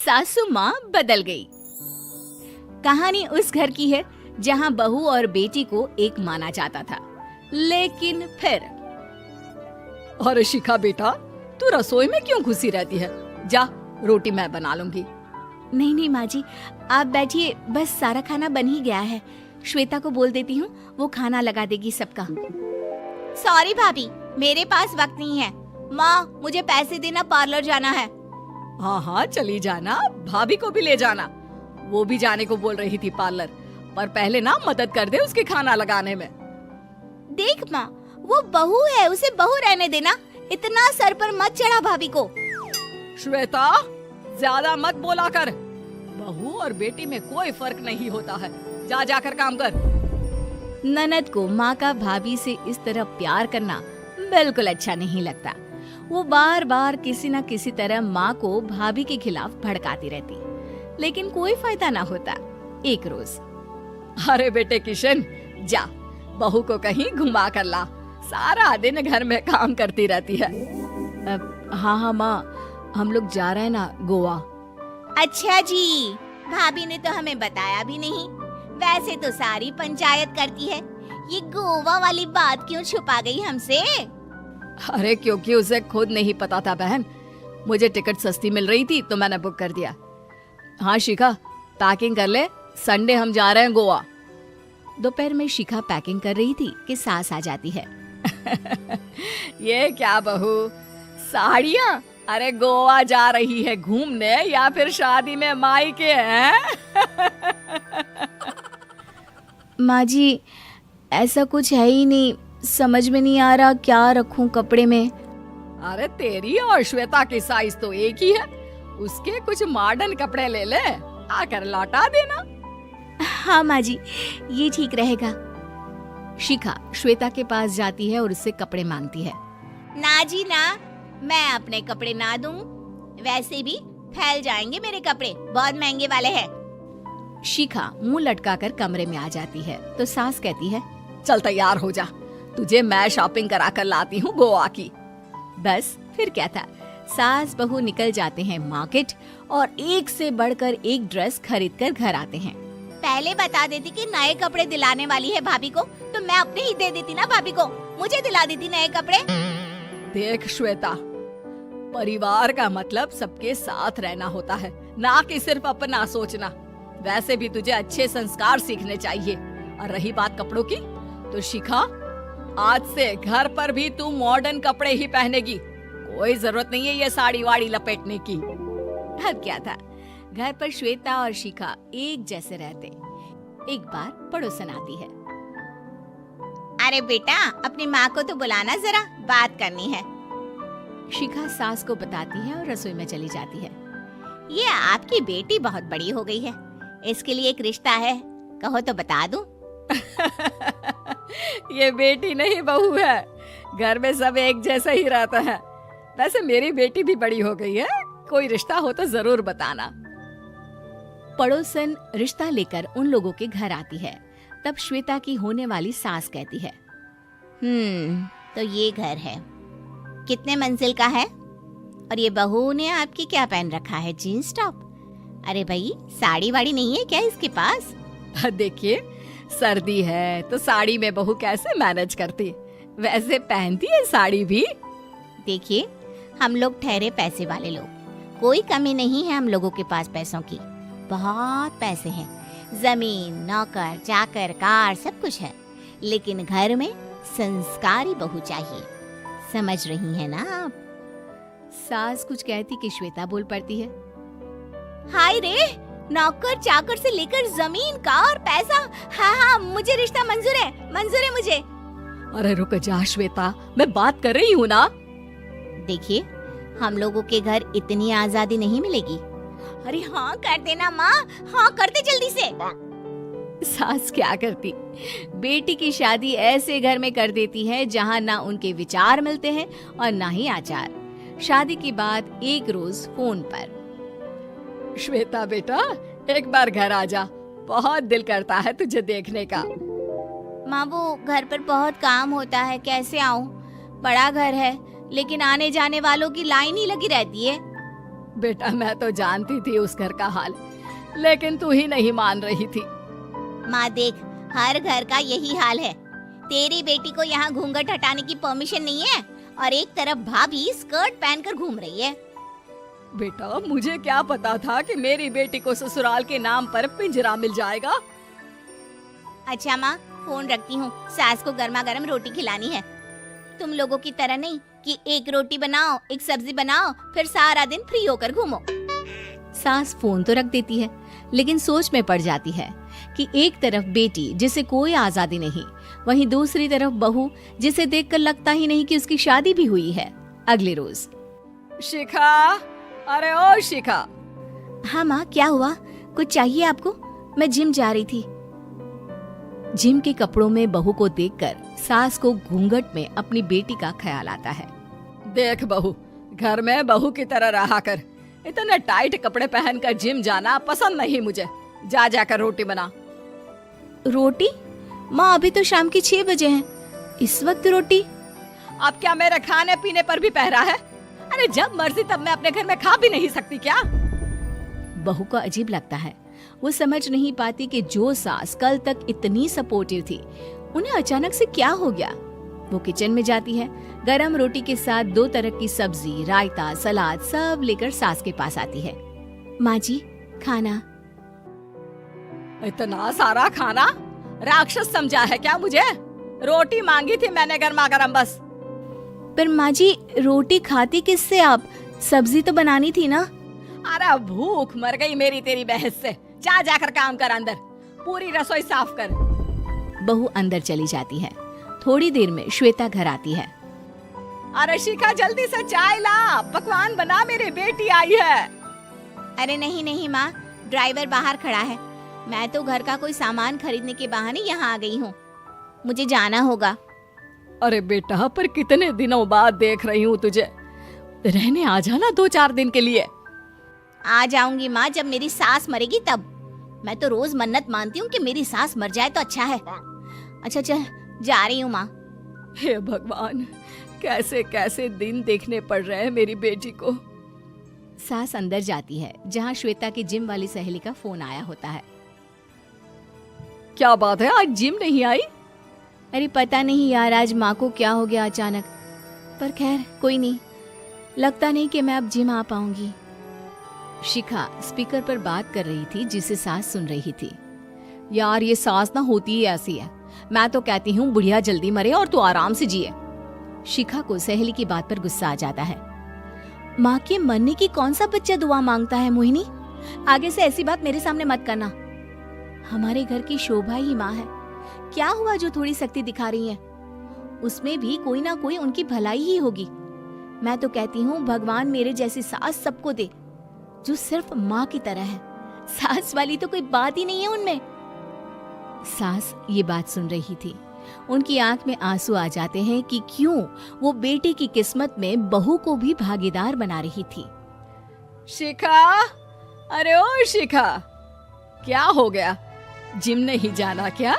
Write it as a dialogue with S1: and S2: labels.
S1: सासू माँ बदल गई। कहानी उस घर की है जहाँ बहू और बेटी को एक माना जाता था, लेकिन फिर
S2: अरे शिखा बेटा, तू रसोई में क्यों घुसी रहती है? जा, रोटी मैं बना लूंगी।
S1: नहीं नहीं माँ जी, आप बैठिए, बस सारा खाना बन ही गया है। श्वेता को बोल देती हूँ, वो खाना लगा देगी सबका। सॉरी भाभी, मेरे पास वक्त नहीं है। माँ, मुझे पैसे देना, पार्लर जाना है।
S2: हाँ हाँ चली जाना, भाभी को भी ले जाना। वो भी जाने को बोल रही थी पार्लर, पर पहले ना मदद कर दे उसके खाना लगाने में।
S1: देख माँ, वो बहू है, उसे बहू रहने देना, इतना सर पर मत चढ़ा भाभी को।
S2: श्वेता, ज्यादा मत बोला कर। बहू और बेटी में कोई फर्क नहीं होता है। जा जाकर काम कर।
S1: ननद को माँ का भाभी से इस तरह प्यार करना बिल्कुल अच्छा नहीं लगता। वो बार बार किसी न किसी तरह माँ को भाभी के खिलाफ भड़काती रहती, लेकिन कोई फायदा ना होता। एक रोज,
S2: अरे बेटे किशन, जा बहू को कहीं घुमा कर ला, सारा दिन घर में काम करती रहती है।
S1: हाँ माँ, हम लोग जा रहे हैं ना गोवा। अच्छा जी, भाभी ने तो हमें बताया भी नहीं। वैसे तो सारी पंचायत करती है, ये गोवा वाली बात क्यों छुपा गई हमसे?
S2: अरे क्योंकि उसे खुद नहीं पता था बहन। मुझे टिकट सस्ती मिल रही थी तो मैंने बुक कर दिया। हाँ शिखा, पैकिंग कर ले, संडे हम जा रहे हैं गोवा।
S1: दोपहर में शिखा पैकिंग कर रही थी कि सास आ जाती है।
S2: ये क्या बहू, साड़ियाँ? अरे गोवा जा रही है घूमने या फिर शादी में मायके हैं?
S1: माँ जी, ऐसा कुछ है ही नहीं, समझ में नहीं आ रहा क्या रखूं कपड़े में।
S2: अरे तेरी और श्वेता की साइज तो एक ही है, उसके कुछ मॉडर्न कपड़े ले ले, आकर लौटा देना।
S1: हाँ माँ जी, ये ठीक रहेगा। शिखा श्वेता के पास जाती है और उससे कपड़े मांगती है। ना जी ना, मैं अपने कपड़े ना दूं, वैसे भी फैल जाएंगे मेरे कपड़े, बहुत महंगे वाले हैं। शिखा मुंह लटकाकर कमरे में आ जाती है तो सास कहती है,
S2: चल तैयार हो जा, तुझे मैं शॉपिंग करा कर लाती हूँ गोवा की।
S1: बस फिर क्या था, सास बहू निकल जाते हैं मार्केट और एक से बढ़कर एक ड्रेस खरीद कर घर आते हैं। पहले बता देती कि नए कपड़े दिलाने वाली है भाभी को, तो मैं अपने ही दे देती ना भाभी को, मुझे दिला देती नए कपड़े।
S2: देख श्वेता, परिवार का मतलब सबके साथ रहना होता है, ना कि सिर्फ अपना सोचना। वैसे भी तुझे अच्छे संस्कार सीखने चाहिए। और रही बात कपड़ों की, तो शिखा, आज से घर पर भी तू मॉडर्न कपड़े ही पहनेगी। कोई जरूरत नहीं है ये साड़ी वाड़ी लपेटने की।
S1: अब क्या था, घर पर श्वेता और शिखा एक जैसे रहते। एक बार पड़ोसन आती है। अरे बेटा, अपनी माँ को तो बुलाना जरा, बात करनी है। शिखा सास को बताती है और रसोई में चली जाती है। ये आपकी बेटी बहुत बड़ी हो गई है, इसके लिए एक रिश्ता है, कहो तो बता दूं।
S2: ये बेटी नहीं बहू है, घर में सब एक जैसा ही रहता है। वैसे मेरी बेटी भी बड़ी हो गई है, कोई रिश्ता हो तो जरूर बताना।
S1: पड़ोसन रिश्ता लेकर उन लोगों के घर आती है। तब श्वेता की होने वाली सास कहती है, तो ये घर है, कितने मंजिल का है? और ये बहू ने आपकी क्या पहन रखा है, जीन्स टॉप? अरे भाई, साड़ी वाड़ी नहीं है क्या इसके पास?
S2: देखिए, सर्दी है तो साड़ी में बहू कैसे मैनेज करती, वैसे पहनती है साड़ी भी।
S1: देखिए, हम लोग ठहरे पैसे वाले लोग, कोई कमी नहीं है हम लोगों के पास पैसों की, बहुत पैसे हैं, जमीन, नौकर चाकर, कार, सब कुछ है, लेकिन घर में संस्कारी बहू चाहिए, समझ रही है ना आप? सास कुछ कहती कि श्वेता बोल पड़ती है, हाय रे, नौकर चाकर से लेकर जमीन, कार, पैसा, हाँ, मुझे रिश्ता मंजूर है मुझे।
S2: अरे रुक जा श्वेता, मैं बात कर रही हूँ ना।
S1: देखिए, हम लोगों के घर इतनी आजादी नहीं मिलेगी। अरे हाँ कर देना माँ, हाँ कर दे जल्दी से। सास क्या करती, बेटी की शादी ऐसे घर में कर देती है जहाँ ना उनके विचार मिलते हैं और ना ही आचार। शादी के बाद एक रोज फोन पर,
S2: श्वेता बेटा, एक बार घर आ जा, बहुत दिल करता है तुझे देखने का।
S1: माँ, वो घर पर बहुत काम होता है, कैसे आऊँ? बड़ा घर है, लेकिन आने जाने वालों की लाइन ही लगी रहती है।
S2: बेटा मैं तो जानती थी उस घर का हाल, लेकिन तू ही नहीं मान रही थी।
S1: माँ देख, हर घर का यही हाल है। तेरी बेटी को यहाँ घूंघट हटाने की परमिशन नहीं है और एक तरफ भाभी स्कर्ट पहनकर घूम रही है।
S2: बेटा मुझे क्या पता था कि मेरी बेटी को ससुराल के नाम पर पिंजरा मिल जाएगा।
S1: अच्छा माँ, फोन रखती हूँ, सास को गर्मा गर्म रोटी खिलानी है। तुम लोगों की तरह नहीं कि एक रोटी बनाओ, एक सब्जी बनाओ, फिर सारा दिन फ्री होकर घूमो।
S3: सास फोन तो रख देती है, लेकिन सोच में पड़ जाती है कि एक तरफ बेटी जिसे कोई आजादी नहीं, वहीं दूसरी तरफ बहू जिसे देखकर लगता ही नहीं कि उसकी शादी भी हुई है। अगले रोज।
S2: शिखा, अरे ओ शिखा।
S3: हाँ माँ, क्या हुआ? कुछ चाहिए आपको? मैं जिम जा रही थी। जिम के कपड़ों में बहू को देखकर सास को घूंघट में अपनी बेटी का ख्याल आता है।
S2: देख बहू, घर में बहू की तरह रहा कर। इतने टाइट कपड़े पहनकर जिम जाना पसंद नहीं मुझे। जा जाकर रोटी बना।
S3: रोटी? माँ अभी तो शाम के 6 बजे हैं, इस वक्त रोटी?
S2: अब क्या मेरे खाने पीने पर भी पहरा है? अरे जब मर्जी तब मैं अपने घर में खा भी नहीं सकती क्या?
S3: बहू को अजीब लगता है। वो समझ नहीं पाती कि जो सास कल तक इतनी सपोर्टिव थी, उन्हें अचानक से क्या हो गया। वो किचन में जाती है, गरम रोटी के साथ 2 तरह की सब्जी, रायता, सलाद सब लेकर सास के पास आती है। माँ जी, खाना।
S2: इतना सारा खाना? राक्षस समझा है क्या मुझे? रोटी मांगी थी मैंने गर्मा गर्म बस।
S3: पर माँ जी, रोटी खाती किससे आप? सब्जी तो बनानी थी ना।
S2: अरे भूख मर गई मेरी तेरी बहस से। जा जाकर काम कर, अंदर पूरी रसोई साफ कर।
S3: बहू अंदर चली जाती है। थोड़ी देर में श्वेता घर आती है।
S2: अरे शिखा जल्दी से चाय ला, पकवान बना, मेरी बेटी आई है।
S1: अरे नहीं नहीं माँ, ड्राइवर बाहर खड़ा है। मैं तो घर का कोई सामान खरीदने के बहाने यहाँ आ गई हूँ, मुझे जाना होगा।
S2: अरे बेटा, पर कितने दिनों बाद देख रही हूँ तुझे, रहने आ जाना 2-4 दिन के लिए।
S1: आ जाऊंगी माँ, जब मेरी सास मरेगी तब। मैं तो रोज मन्नत मानती हूँ कि मेरी सास मर जाए तो अच्छा है। अच्छा चल, जा रही हूँ माँ।
S2: हे भगवान, कैसे कैसे दिन देखने पड़ रहे हैं मेरी बेटी को।
S3: सास अंदर जाती है, जहाँ श्वेता की जिम वाली सहेली का फोन आया होता है।
S2: क्या बात है, आज जिम नहीं आई?
S3: अरे पता नहीं यार, आज माँ को क्या हो गया अचानक। पर खैर कोई नहीं, लगता नहीं कि मैं अब जिम आ पाऊंगी। शिखा स्पीकर पर बात कर रही थी, जिसे सास सुन रही थी।
S2: यार ये सास ना होती ही ऐसी है। मैं तो कहती हूँ बुढ़िया जल्दी मरे और तू आराम से जिए।
S3: शिखा को सहेली की बात पर गुस्सा आ जाता है। माँ के मरने की कौन सा बच्चा दुआ मांगता है मोहिनी? आगे से ऐसी बात मेरे सामने मत करना। हमारे घर की शोभा ही माँ है। क्या हुआ जो थोड़ी शक्ति दिखा रही है? उसमें भी कोई ना कोई उनकी भलाई ही होगी। मैं तो कहती हूँ भगवान मेरे जैसी सास सबको दे, जो सिर्फ माँ की तरह है। सास वाली तो कोई बात ही नहीं है उनमें। सास ये बात सुन रही थी। उनकी आंख में आंसू आ जाते हैं कि क्यों वो बेटे की किस्मत में बहू को भी भागीदार बना रही थी।
S2: शिखा, अरे ओ शिखा, क्या हो गया? जिम नहीं जाना क्या?